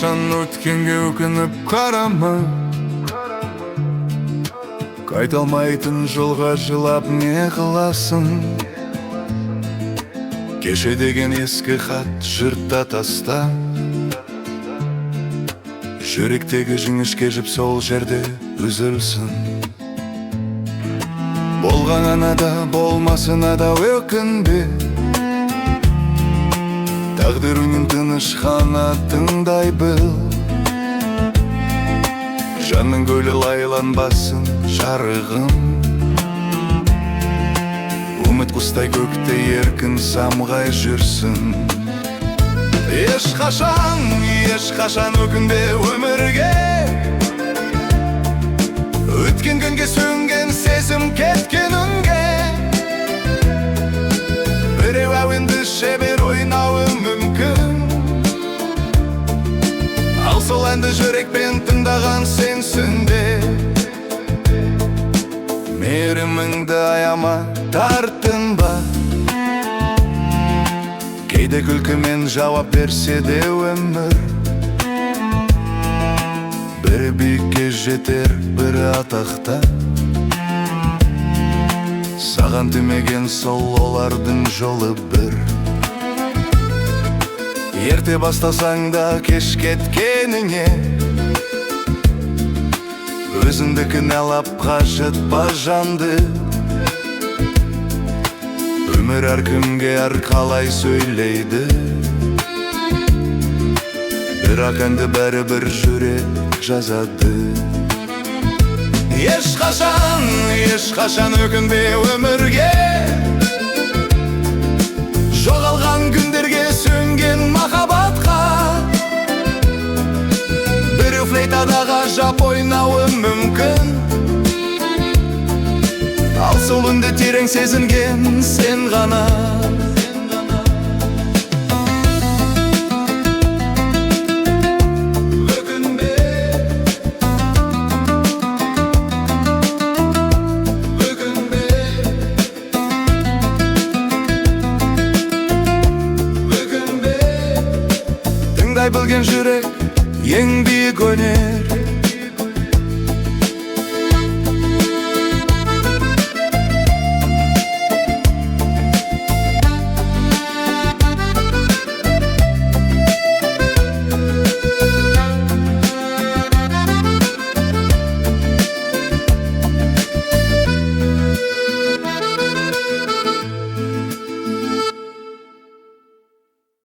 кашан өткенге өкініп қарама. Қайта алмайтын жолға жылап не қыласың? Кеше деген ескі хат жырта таста. Жүректегі жіңішке жіп сол жерде үзілсін. Болғанына да болмасына да өкінбе. Тағдырыңның тыныш қанатындай біл. Жанның гүлі лайланбасын жарығым. Үміт құстай көкте еркін самғай жүрсін. Ешқашан өкінбе өмірге. Өткен күнге сөнген сезім кеткен үнге. Біреу әуенді шебер ойнауы мүмкін. Ал сол әнді жүрекпен тыңдаған сенсің де. Мейіріміңді аяма, тартынба. Кейде күлкімен жауап берсе де өмір. Бірі биікке жетер, бірі атақта. Саған тимеген сол олардың жолы бір. Ерте бастасаң да кеш кеткеніңе. Өзіңді кінәлап қажытпа жанды. Өмір әркімге әрқалай сөйлейді. Бірақ әнді бәрібір жүрек жазады. Ешқашан өкінбе өмірге. Жоғалған күндерге, сөнген махаббатқа. Біреу флейтадағы жап ойнауы мүмкін. Ал сол үнді терең сезінген сен ғана. Тыңдай білген жүрек